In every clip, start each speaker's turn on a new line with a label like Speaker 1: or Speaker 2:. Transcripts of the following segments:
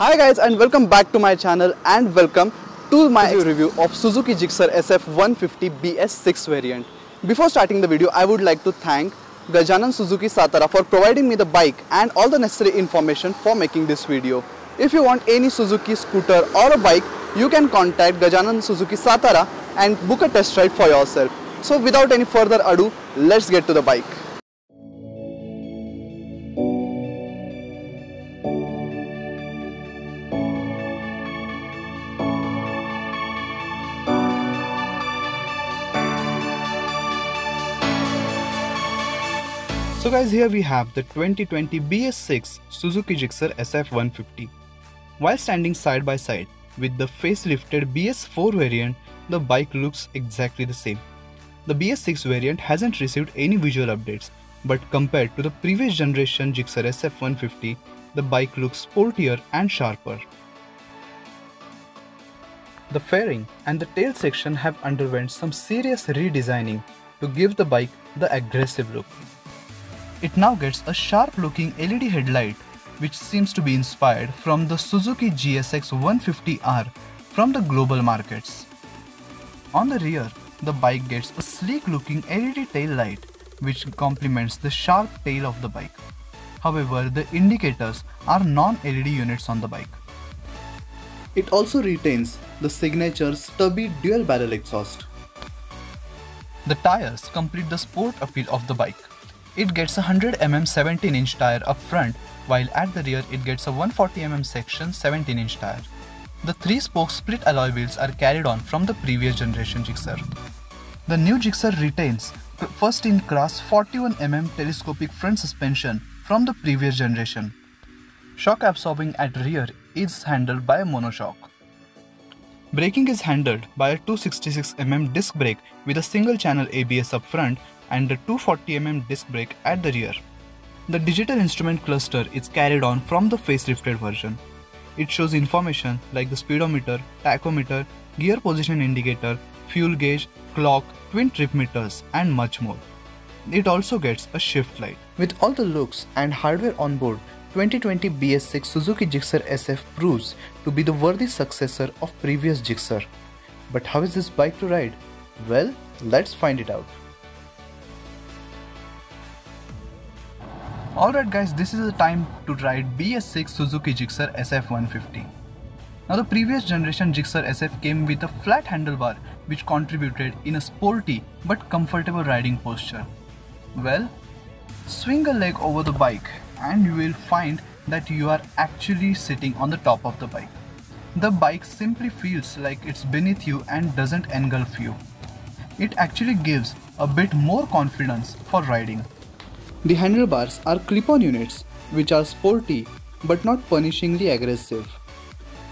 Speaker 1: Hi guys, and welcome back to my channel and welcome to my review of Suzuki GIXXER SF 150 BS6 variant. Before starting the video, I would like to thank Gajanan Suzuki Satara for providing me the bike and all the necessary information for making this video. If you want any Suzuki scooter or a bike, you can contact Gajanan Suzuki Satara and book a test ride for yourself. So without any further ado, let's get to the bike. So guys, here we have the 2020 BS6 Suzuki GIXXER SF 150. While standing side by side with the facelifted BS4 variant, the bike looks exactly the same. The BS6 variant hasn't received any visual updates, but compared to the previous generation GIXXER SF 150, the bike looks sportier and sharper. The fairing and the tail section have underwent some serious redesigning to give the bike the aggressive look. It now gets a sharp-looking LED headlight, which seems to be inspired from the Suzuki GSX 150R from the global markets. On the rear, the bike gets a sleek-looking LED tail light, which complements the sharp tail of the bike. However, the indicators are non-LED units on the bike. It also retains the signature stubby dual-barrel exhaust. The tires complete the sport appeal of the bike. It gets a 100mm 17-inch tire up front, while at the rear it gets a 140mm section 17-inch tire. The 3-spoke split alloy wheels are carried on from the previous generation GIXXER. The new GIXXER retains first-in-class 41mm telescopic front suspension from the previous generation. Shock absorbing at rear is handled by a monoshock. Braking is handled by a 266mm disc brake with a single-channel ABS up front and a 240mm disc brake at the rear. The digital instrument cluster is carried on from the facelifted version. It shows information like the speedometer, tachometer, gear position indicator, fuel gauge, clock, twin trip meters, and much more. It also gets a shift light. With all the looks and hardware on board, 2020 BS6 Suzuki GIXXER SF proves to be the worthy successor of previous GIXXER. But how is this bike to ride? Well, let's find it out. Alright guys, this is the time to ride BS6 Suzuki GIXXER SF 150. Now the previous generation GIXXER SF came with a flat handlebar which contributed in a sporty but comfortable riding posture. Well, swing a leg over the bike and you will find that you are actually sitting on the top of the bike. The bike simply feels like it's beneath you and doesn't engulf you. It actually gives a bit more confidence for riding. The handlebars are clip-on units, which are sporty but not punishingly aggressive.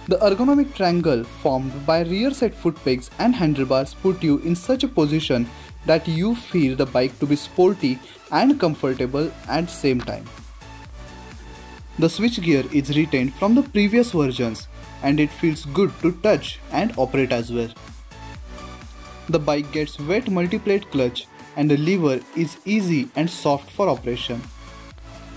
Speaker 1: The ergonomic triangle formed by rear set foot pegs and handlebars put you in such a position that you feel the bike to be sporty and comfortable at the same time. The switch gear is retained from the previous versions and it feels good to touch and operate as well. The bike gets wet multi-plate clutch and the lever is easy and soft for operation.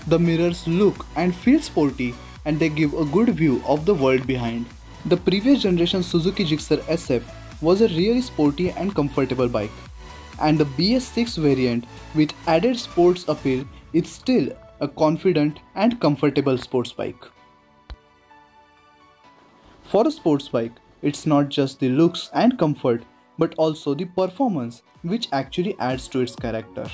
Speaker 1: The mirrors look and feel sporty and they give a good view of the world behind. The previous generation Suzuki GIXXER SF was a really sporty and comfortable bike, and the BS6 variant with added sports appeal is still a confident and comfortable sports bike. For a sports bike, it's not just the looks and comfort but also the performance which actually adds to its character.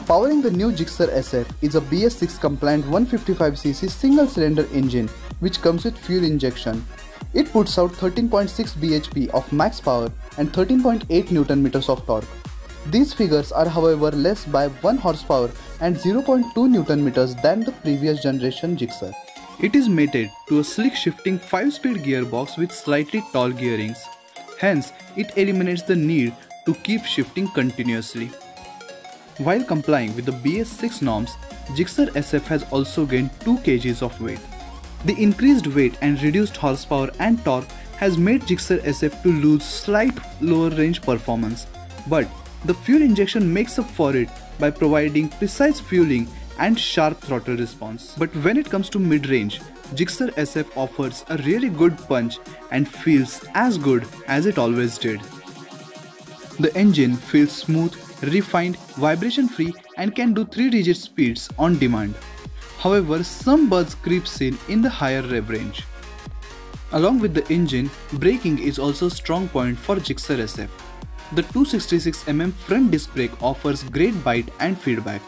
Speaker 1: Powering the new GIXXER SF is a BS6 compliant 155cc single cylinder engine which comes with fuel injection. It puts out 13.6 bhp of max power and 13.8 Nm of torque. These figures are however less by 1 horsepower and 0.2 Nm than the previous generation GIXXER. It is mated to a slick shifting 5-speed gearbox with slightly tall gearings. Hence, it eliminates the need to keep shifting continuously. While complying with the BS6 norms, GIXXER SF has also gained 2 kg of weight. The increased weight and reduced horsepower and torque has made GIXXER SF to lose slight lower range performance, but the fuel injection makes up for it by providing precise fueling and sharp throttle response. But when it comes to mid-range, GIXXER SF offers a really good punch and feels as good as it always did. The engine feels smooth, refined, vibration-free and can do 3-digit speeds on demand. However, some buzz creeps in the higher rev range. Along with the engine, braking is also a strong point for GIXXER SF. The 266mm front disc brake offers great bite and feedback.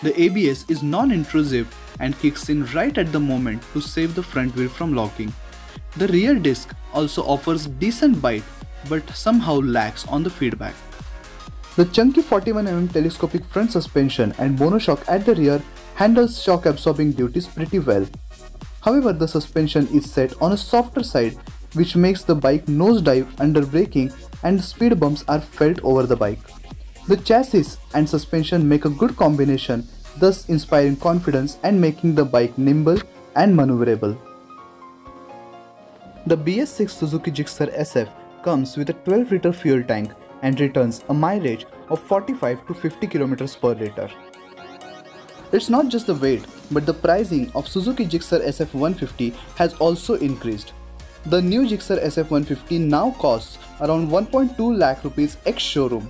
Speaker 1: The ABS is non-intrusive and kicks in right at the moment to save the front wheel from locking. The rear disc also offers decent bite but somehow lacks on the feedback. The chunky 41mm telescopic front suspension and monoshock at the rear handles shock absorbing duties pretty well. However, the suspension is set on a softer side which makes the bike nosedive under braking and the speed bumps are felt over the bike. The chassis and suspension make a good combination, thus inspiring confidence and making the bike nimble and maneuverable. The BS6 Suzuki GIXXER SF comes with a 12-liter fuel tank and returns a mileage of 45 to 50 km per liter. It's not just the weight, but the pricing of Suzuki GIXXER SF 150 has also increased. The new GIXXER SF 150 now costs around 1.2 lakh rupees ex-showroom.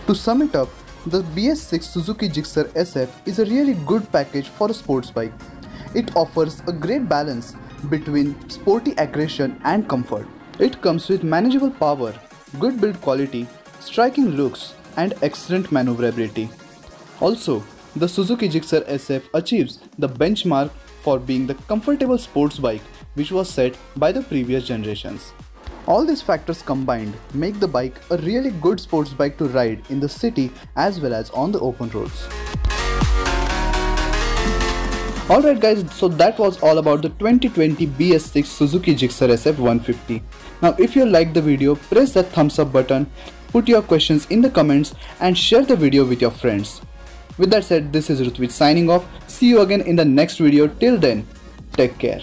Speaker 1: To sum it up, the BS6 Suzuki GIXXER SF is a really good package for a sports bike. It offers a great balance between sporty aggression and comfort. It comes with manageable power, good build quality, striking looks and excellent maneuverability. Also, the Suzuki GIXXER SF achieves the benchmark for being the comfortable sports bike which was set by the previous generations. All these factors combined make the bike a really good sports bike to ride in the city as well as on the open roads. Alright guys, so that was all about the 2020 BS6 Suzuki GIXXER SF 150. Now if you liked the video, press that thumbs up button, put your questions in the comments and share the video with your friends. With that said, this is Rutvij signing off. See you again in the next video. Till then, take care.